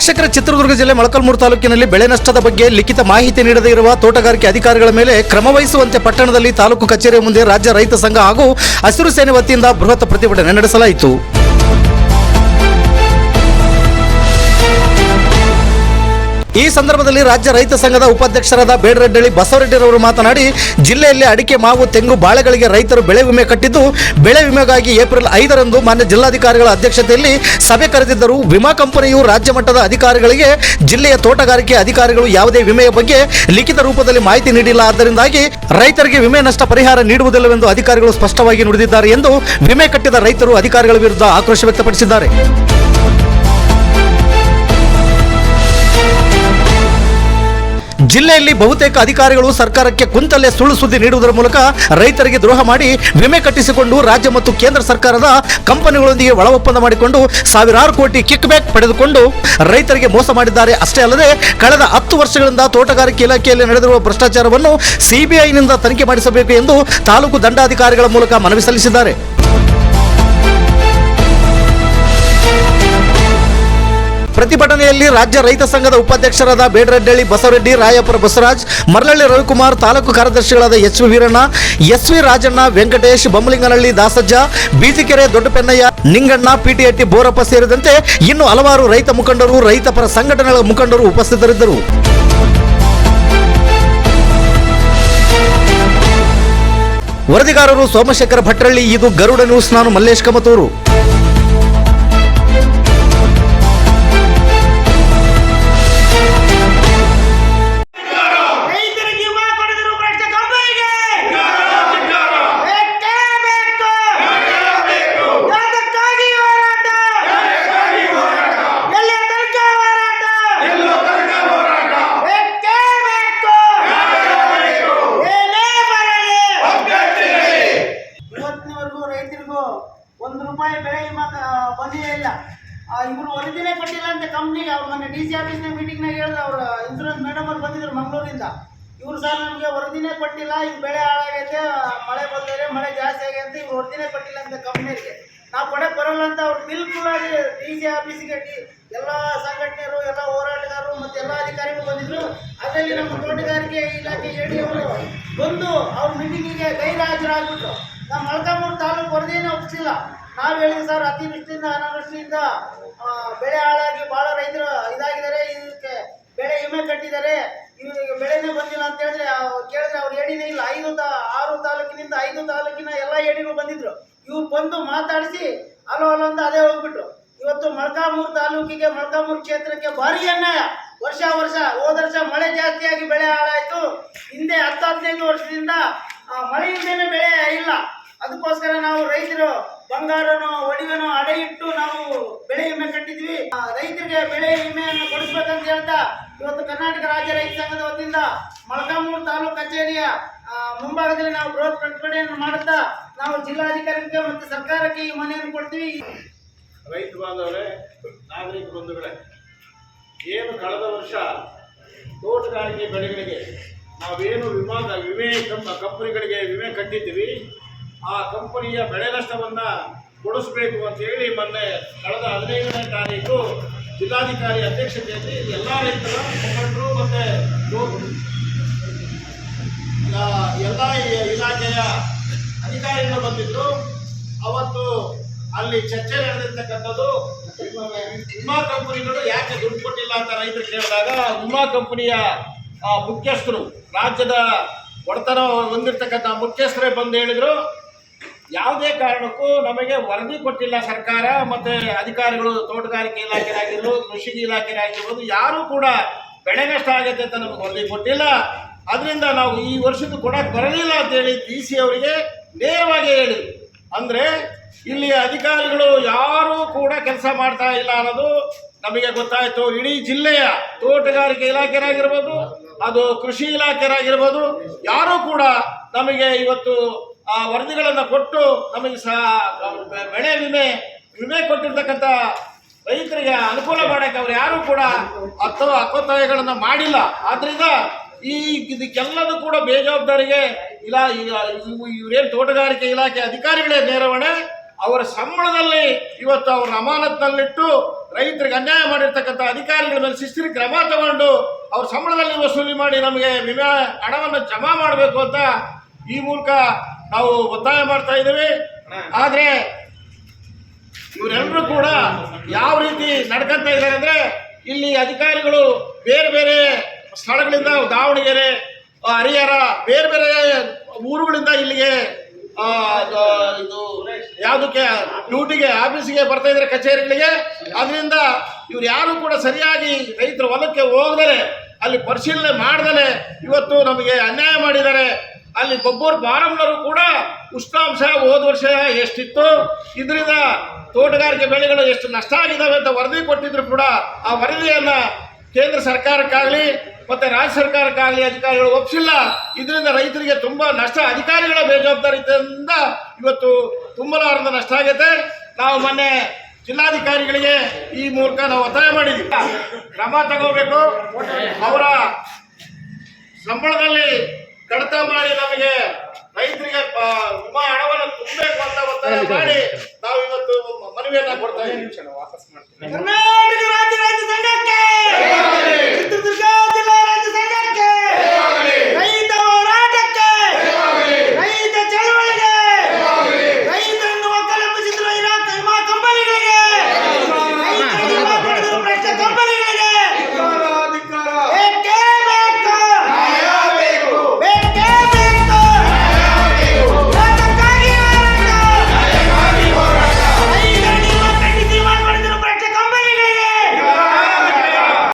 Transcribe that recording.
ವೀಕ್ಷಕರ, ಚಿತ್ರದುರ್ಗ ಜಿಲ್ಲೆ ಮೊಳಕಾಲ್ಮೂರು ತಾಲೂಕಿನಲ್ಲಿ ಬೆಳೆ ನಷ್ಟದ ಬಗ್ಗೆ ಲಿಖಿತ ಮಾಹಿತಿ ನೀಡದೇ ಇರುವ ತೋಟಗಾರಿಕೆ ಅಧಿಕಾರಿಗಳ ಮೇಲೆ ಕ್ರಮ ವಹಿಸುವಂತೆ ಪಟ್ಟಣದಲ್ಲಿ ತಾಲೂಕು ಕಚೇರಿಯ ಮುಂದೆ ರಾಜ್ಯ ರೈತ ಸಂಘ ಹಾಗೂ ಹಸಿರು ಸೇನೆ ವತಿಯಿಂದ ಬೃಹತ್ ಪ್ರತಿಭಟನೆ ನಡೆಸಲಾಯಿತು. ಈ ಸಂದರ್ಭದಲ್ಲಿ ರಾಜ್ಯ ರೈತ ಸಂಘದ ಉಪಾಧ್ಯಕ್ಷರಾದ ಬೇಡರೆಡ್ಡಿ ಬಸವರೆಡ್ಡಿರವರು ಮಾತನಾಡಿ, ಜಿಲ್ಲೆಯಲ್ಲಿ ಅಡಿಕೆ, ಮಾವು, ತೆಂಗು, ಬಾಳೆಗಳಿಗೆ ರೈತರು ಬೆಳೆ ವಿಮೆ ಕಟ್ಟಿದ್ದು, ಬೆಳೆ ವಿಮೆಗಾಗಿ ಏಪ್ರಿಲ್ 5ರಂದು ಮಾನ್ಯ ಜಿಲ್ಲಾಧಿಕಾರಿಗಳ ಅಧ್ಯಕ್ಷತೆಯಲ್ಲಿ ಸಭೆ ಕರೆದಿದ್ದರು. ವಿಮಾ ಕಂಪನಿಯು ರಾಜ್ಯ ಮಟ್ಟದ ಅಧಿಕಾರಿಗಳಿಗೆ ಜಿಲ್ಲೆಯ ತೋಟಗಾರಿಕೆ ಅಧಿಕಾರಿಗಳು ಯಾವುದೇ ವಿಮೆಯ ಬಗ್ಗೆ ಲಿಖಿತ ರೂಪದಲ್ಲಿ ಮಾಹಿತಿ ನೀಡಿಲ್ಲ. ಆದ್ದರಿಂದಾಗಿ ರೈತರಿಗೆ ವಿಮೆ ನಷ್ಟ ಪರಿಹಾರ ನೀಡುವುದಿಲ್ಲವೆಂದು ಅಧಿಕಾರಿಗಳು ಸ್ಪಷ್ಟವಾಗಿ ನುಡಿದಿದ್ದಾರೆ ಎಂದು ವಿಮೆ ಕಟ್ಟಿದ ರೈತರು ಅಧಿಕಾರಿಗಳ ವಿರುದ್ಧ ಆಕ್ರೋಶ ವ್ಯಕ್ತಪಡಿಸಿದ್ದಾರೆ. ಜಿಲ್ಲೆಯಲ್ಲಿ ಬಹುತೇಕ ಅಧಿಕಾರಿಗಳು ಸರ್ಕಾರಕ್ಕೆ ಕುಂತಲ್ಲೇ ಸುಳ್ಳು ಸುದ್ದಿ ನೀಡುವುದರ ಮೂಲಕ ರೈತರಿಗೆ ದ್ರೋಹ ಮಾಡಿ ವಿಮೆ ಕಟ್ಟಿಸಿಕೊಂಡು ರಾಜ್ಯ ಮತ್ತು ಕೇಂದ್ರ ಸರ್ಕಾರದ ಕಂಪನಿಗಳೊಂದಿಗೆ ಒಳ ಒಪ್ಪಂದ ಮಾಡಿಕೊಂಡು ಸಾವಿರಾರು ಕೋಟಿ ಕಿಕ್ ಬ್ಯಾಕ್ ಪಡೆದುಕೊಂಡು ರೈತರಿಗೆ ಮೋಸ ಮಾಡಿದ್ದಾರೆ. ಅಷ್ಟೇ ಅಲ್ಲದೆ ಕಳೆದ 10 ವರ್ಷಗಳಿಂದ ತೋಟಗಾರಿಕೆ ಇಲಾಖೆಯಲ್ಲಿ ನಡೆದಿರುವ ಭ್ರಷ್ಟಾಚಾರವನ್ನು ಸಿಬಿಐನಿಂದ ತನಿಖೆ ಮಾಡಿಸಬೇಕು ಎಂದು ತಾಲೂಕು ದಂಡಾಧಿಕಾರಿಗಳ ಮೂಲಕ ಮನವಿ ಸಲ್ಲಿಸಿದ್ದಾರೆ. ಪ್ರತಿಭಟನೆಯಲ್ಲಿ ರಾಜ್ಯ ರೈತ ಸಂಘದ ಉಪಾಧ್ಯಕ್ಷರಾದ ಬೇಡರೆಡ್ಡಿ ಬಸವರೆಡ್ಡಿ, ರಾಯಪುರ ಬಸವರಾಜ್, ಮರಳಳ್ಳಿ ರವಿಕುಮಾರ್, ತಾಲೂಕು ಕಾರ್ಯದರ್ಶಿಗಳಾದ H V Veeranna, S V Rajanna, Venkatesh, Bommalinganahalli Dasajja, Beejikere Doddapennayya, Ninganna, Pitihatti Borappa ಸೇರಿದಂತೆ ಇನ್ನು ಹಲವಾರು ರೈತ ಮುಖಂಡರು, ರೈತ ಪರ ಸಂಘಟನೆಗಳ ಮುಖಂಡರು ಉಪಸ್ಥಿತರಿದ್ದರು. ವರದಿಗಾರರು ಸೋಮಶೇಖರ ಭಟ್ರಳ್ಳಿ. ಇದು ಗರುಡ ನ್ಯೂಸ್. ನಾನು ಮಲ್ಲೇಶ್ ಕಮತೂರು. ₹1 ಬೆಳೆ ವಿಮಾ ಬಂದಿಯೇ ಇಲ್ಲ. ಇವರು ವರದಿನೇ ಕೊಟ್ಟಿಲ್ಲ ಅಂತ ಕಂಪ್ನಿಗೆ. ಅವ್ರು ಮೊನ್ನೆ DC ಆಫೀಸ್ನ ಮೀಟಿಂಗ್ನಾಗ ಹೇಳಿದ್ರು. ಅವರು ಇನ್ಸೂರೆನ್ಸ್ ಮೇಡಮ್ ಅವ್ರು ಬಂದಿದ್ರು ಮಂಗಳೂರಿಂದ. ಇವರು ಸರ್ ನಮಗೆ ವರದಿನೇ ಕೊಟ್ಟಿಲ್ಲ, ಈಗ ಬೆಳೆ ಹಾಳಾಗೈತೆ, ಮಳೆ ಬಂದರೆ ಮಳೆ ಜಾಸ್ತಿ ಆಗೈತೆ, ಇವ್ರು ವರದಿನೇ ಕೊಟ್ಟಿಲ್ಲ ಅಂತ ಕಂಪ್ನಿಗೆ. ನಾವು ಕೊಡಕ್ಕೆ ಬರೋಲ್ಲ ಅಂತ ಅವ್ರು ಬಿಲ್ಕುಲ್ ಆಗಿ DC ಆಫೀಸಿಗೆ ಎಲ್ಲ ಸಂಘಟನೆಯರು, ಎಲ್ಲ ಹೋರಾಟಗಾರರು ಮತ್ತು ಎಲ್ಲ ಅಧಿಕಾರಿಗಳು ಬಂದಿದ್ರು. ಅದರಲ್ಲಿ ನಮ್ಮ ತೋಟಗಾರಿಕೆ ಇಲಾಖೆ AD ಅವರು ಬಂದು ಅವ್ರ ಮೀಟಿಂಗಿಗೆ ಗೈರಾಜರಾಗ್ಬಿಟ್ರು. ನಮ್ಮ ಮೊಳಕಾಲ್ಮೂರು ತಾಲೂಕು ವರದಿಯನ್ನು ಒಪ್ಪಿಸಿಲ್ಲ. ನಾವು ಹೇಳಿದ್ವಿ ಸರ್, ಅತಿವೃಷ್ಟಿಯಿಂದ ಅನಾವೃಷ್ಟಿಯಿಂದ ಬೆಳೆ ಹಾಳಾಗಿ ಭಾಳ ರೈತರು ಇದಾಗಿದ್ದಾರೆ, ಇದಕ್ಕೆ ಬೆಳೆ ವಿಮೆ ಕಟ್ಟಿದ್ದಾರೆ, ಇವ್ರಿಗೆ ಬೆಳೆನೇ ಬಂದಿಲ್ಲ ಅಂತ ಹೇಳಿದ್ರೆ ಕೇಳಿದ್ರೆ ಅವ್ರು ADನೇ ಇಲ್ಲ. 6 ತಾಲೂಕಿನಿಂದ 5 ತಾಲೂಕಿನ ಎಲ್ಲ ADಗಳು ಬಂದಿದ್ರು. ಇವ್ರು ಬಂದು ಮಾತಾಡಿಸಿ ಅಲೋ ಅಂತ ಅದೇ ಹೋಗ್ಬಿಟ್ರು. ಇವತ್ತು ಮೊಳಕಾಲ್ಮೂರು ತಾಲೂಕಿಗೆ, ಮೊಳಕಾಲ್ಮೂರು ಕ್ಷೇತ್ರಕ್ಕೆ ಭಾರಿ ಅನ್ಯಾಯ. ವರ್ಷ ಹೋದ ವರ್ಷ ಮಳೆ ಜಾಸ್ತಿಯಾಗಿ ಬೆಳೆ ಹಾಳಾಯಿತು. ಹಿಂದೆ 10-15 ವರ್ಷದಿಂದ ಮಳೆ ಇಲ್ಲದೇನೆ ಬೆಳೆ ಇಲ್ಲ. ಅದಕ್ಕೋಸ್ಕರ ನಾವು ರೈತರು ಬಂಗಾರನೋ ಒಡಿಗನೋ ಅಡೆ ಇಟ್ಟು ನಾವು ಬೆಳೆ ವಿಮೆ ಕಟ್ಟಿದ್ವಿ. ರೈತರಿಗೆ ಬೆಳೆ ವಿಮೆಯನ್ನು ಕೊಡಿಸ್ಬೇಕಂತ ಹೇಳ್ತಾ ಇವತ್ತು ಕರ್ನಾಟಕ ರಾಜ್ಯ ರೈತ ಸಂಘದ ವತಿಯಿಂದ ಮೊಳಕಾಲ್ಮೂರು ತಾಲೂಕು ಕಚೇರಿಯ ಮುಂಭಾಗದಲ್ಲಿ ನಾವು ಬೃಹತ್ ಪ್ರತಿಭಟನೆಯನ್ನು ಮಾಡುತ್ತಾ ನಾವು ಜಿಲ್ಲಾಧಿಕಾರಿಗೆ ಮತ್ತು ಸರ್ಕಾರಕ್ಕೆ ಈ ಮನವಿಯನ್ನು ಕೊಡ್ತೀವಿ. ರೈತ ಬಾಂಧವರೇ, ನಾಗರಿಕ ಬಂಧುಗಳೇ, ಏನು ಕಳೆದ ವರ್ಷ ತೋಟಗಾರಿಕೆ ಬೆಳೆಗಳಿಗೆ ನಾವೇನು ವಿಮೆ ಕಂಪನಿಗಳಿಗೆ ವಿಮೆ ಕಟ್ಟಿದ್ದೀವಿ, ಆ ಕಂಪನಿಯ ಬೆಳೆ ನಷ್ಟವನ್ನು ಕೊಡಿಸಬೇಕು ಅಂತೇಳಿ ಮೊನ್ನೆ ಕಳೆದ 15ನೇ ತಾರೀಕು ಜಿಲ್ಲಾಧಿಕಾರಿ ಅಧ್ಯಕ್ಷತೆಯಲ್ಲಿ ಎಲ್ಲ ರೈತರ ಮುಖಂಡರು ಮತ್ತು ಎಲ್ಲ ಇಲಾಖೆಯ ಅಧಿಕಾರಿಗಳು ಬಂದಿದ್ದು, ಅವತ್ತು ಅಲ್ಲಿ ಚರ್ಚೆ ನಡೆದಿರ್ತಕ್ಕಂಥದ್ದು ವಿಮಾ ಕಂಪನಿಗಳು ಯಾಕೆ ದುಡ್ಡು ಕೊಟ್ಟಿಲ್ಲ ಅಂತ ರೈತರು ಕೇಳಿದಾಗ ವಿಮಾ ಕಂಪನಿಯ ಮುಖ್ಯಸ್ಥರು, ರಾಜ್ಯದ ಒಡೆತನ ಹೊಂದಿರತಕ್ಕಂಥ ಮುಖ್ಯಸ್ಥರೇ ಬಂದು ಹೇಳಿದರು, ಯಾವುದೇ ಕಾರಣಕ್ಕೂ ನಮಗೆ ವರದಿ ಕೊಟ್ಟಿಲ್ಲ ಸರ್ಕಾರ ಮತ್ತು ಅಧಿಕಾರಿಗಳು, ತೋಟಗಾರಿಕೆ ಇಲಾಖೆಯಾಗಿರ್ಬೋದು, ಕೃಷಿ ಇಲಾಖೆಯಾಗಿರ್ಬೋದು, ಯಾರೂ ಕೂಡ ಬೆಳೆ ನಷ್ಟ ಆಗತ್ತೆ ಅಂತ ನಮಗೆ ವರದಿ ಕೊಟ್ಟಿಲ್ಲ. ಅದರಿಂದ ನಾವು ಈ ವರ್ಷದ್ದು ಕೊಡಕ್ಕೆ ಬರಲಿಲ್ಲ ಅಂತೇಳಿ DC ಅವರಿಗೆ ನೇರವಾಗಿ ಹೇಳಿದ್ರು. ಅಂದರೆ ಇಲ್ಲಿ ಅಧಿಕಾರಿಗಳು ಯಾರೂ ಕೂಡ ಕೆಲಸ ಮಾಡ್ತಾ ಇಲ್ಲ ಅನ್ನೋದು ನಮಗೆ ಗೊತ್ತಾಯಿತು. ಇಡೀ ಜಿಲ್ಲೆಯ ತೋಟಗಾರಿಕೆ ಇಲಾಖೆಯಾಗಿರ್ಬೋದು, ಅದು ಕೃಷಿ ಇಲಾಖೆಯಾಗಿರ್ಬೋದು, ಯಾರೂ ಕೂಡ ನಮಗೆ ಇವತ್ತು ವರದಿಗಳನ್ನು ಕೊಟ್ಟು ನಮಗೆ ಬೆಳೆ ವಿಮೆ ಕೊಟ್ಟಿರ್ತಕ್ಕಂಥ ರೈತರಿಗೆ ಅನುಕೂಲ ಮಾಡೋಕ್ಕೆ ಅವ್ರು ಯಾರೂ ಕೂಡ ಹಕ್ಕೊತ್ತಾಯಗಳನ್ನು ಮಾಡಿಲ್ಲ. ಆದ್ದರಿಂದ ಇದಕ್ಕೆಲ್ಲದೂ ಕೂಡ ಬೇಜವಾಬ್ದಾರಿಗೆ ಇವರೇನು ತೋಟಗಾರಿಕೆ ಇಲಾಖೆ ಅಧಿಕಾರಿಗಳೇ ನೇರವಣೆ. ಅವರ ಸಂಬಳದಲ್ಲಿ ಇವತ್ತು ಅವ್ರ ಅಮಾನತ್ನಲ್ಲಿಟ್ಟು ರೈತರಿಗೆ ಅನ್ಯಾಯ ಮಾಡಿರ್ತಕ್ಕಂಥ ಅಧಿಕಾರಿಗಳ ಮೇಲೆ ಶಿಸ್ತಿನ ಕ್ರಮ ತಗೊಂಡು ಅವ್ರ ಸಂಬಳದಲ್ಲಿ ವಸೂಲಿ ಮಾಡಿ ನಮಗೆ ವಿಮೆ ಹಣವನ್ನು ಜಮಾ ಮಾಡಬೇಕು ಅಂತ ಈ ಮೂಲಕ ನಾವು ಒತ್ತಾಯ ಮಾಡ್ತಾ ಇದ್ದೀವಿ. ಆದರೆ ಇವರೆಲ್ಲರೂ ಕೂಡ ಯಾವ ರೀತಿ ನಡ್ಕೊಂತ ಇದ್ದಾರೆ ಅಂದ್ರೆ, ಇಲ್ಲಿ ಅಧಿಕಾರಿಗಳು ಬೇರೆ ಬೇರೆ ಸ್ಥಳಗಳಿಂದ ದಾವಣಗೆರೆ, ಹರಿಹರ, ಬೇರೆ ಬೇರೆ ಊರುಗಳಿಂದ ಇಲ್ಲಿಗೆ ಇದು ಯಾವುದಕ್ಕೆ ಡ್ಯೂಟಿಗೆ ಆಫೀಸಿಗೆ ಬರ್ತಾ ಇದ್ದಾರೆ, ಕಚೇರಿಗಳಿಗೆ. ಅದರಿಂದ ಇವ್ರು ಯಾರು ಕೂಡ ಸರಿಯಾಗಿ ರೈತರ ಹೊಲಕ್ಕೆ ಹೋಗದಲೆ, ಅಲ್ಲಿ ಪರಿಶೀಲನೆ ಮಾಡ್ದಲೆ ಇವತ್ತು ನಮಗೆ ಅನ್ಯಾಯ ಮಾಡಿದ್ದಾರೆ. ಅಲ್ಲಿ ಗೊಬ್ಬರ ಫಾರಂನವರು ಕೂಡ ಉಷ್ಣಾಂಶ ಹೋದ ವರ್ಷ ಎಷ್ಟಿತ್ತು, ಇದರಿಂದ ತೋಟಗಾರಿಕೆ ಬೆಳೆಗಳು ಎಷ್ಟು ನಷ್ಟ ಆಗಿದ್ದಾವೆ ಅಂತ ವರದಿ ಕೊಟ್ಟಿದ್ರು ಕೂಡ ಆ ವರದಿಯನ್ನು ಕೇಂದ್ರ ಸರ್ಕಾರಕ್ಕಾಗಲಿ ಮತ್ತು ರಾಜ್ಯ ಸರ್ಕಾರಕ್ಕಾಗಲಿ ಅಧಿಕಾರಿಗಳು ಒಪ್ಪಿಸಿಲ್ಲ. ಇದರಿಂದ ರೈತರಿಗೆ ತುಂಬ ನಷ್ಟ, ಅಧಿಕಾರಿಗಳ ಬೇಜವಾಬ್ದಾರಿಯಿಂದ ಇವತ್ತು ತುಂಬಲಾರದ ನಷ್ಟ ಆಗೈತೆ. ನಾವು ಮೊನ್ನೆ ಜಿಲ್ಲಾಧಿಕಾರಿಗಳಿಗೆ ಈ ಮೂಲಕ ನಾವು ಒತ್ತಾಯ ಮಾಡಿದ್ದೀವಿ, ಕ್ರಮ ತಗೋಬೇಕು, ಅವರ ಸಂಬಳದಲ್ಲಿ ಕಡಿತ ಮಾಡಿ ನಮಗೆ ರೈತರಿಗೆ ವಿಮಾ ಹಣವನ್ನು ತುಂಬಬೇಕು ಅಂತ ಒತ್ತಾಯ ಮಾಡಿ ನಾವು ಇವತ್ತು ಮನವಿಯನ್ನ ಕೊಡ್ತಾ ಇದ್ದೀವಿ. ಕರ್ನಾಟಕ ರಾಜ್ಯ ರೈತ ಸಂಘಕ್ಕೆ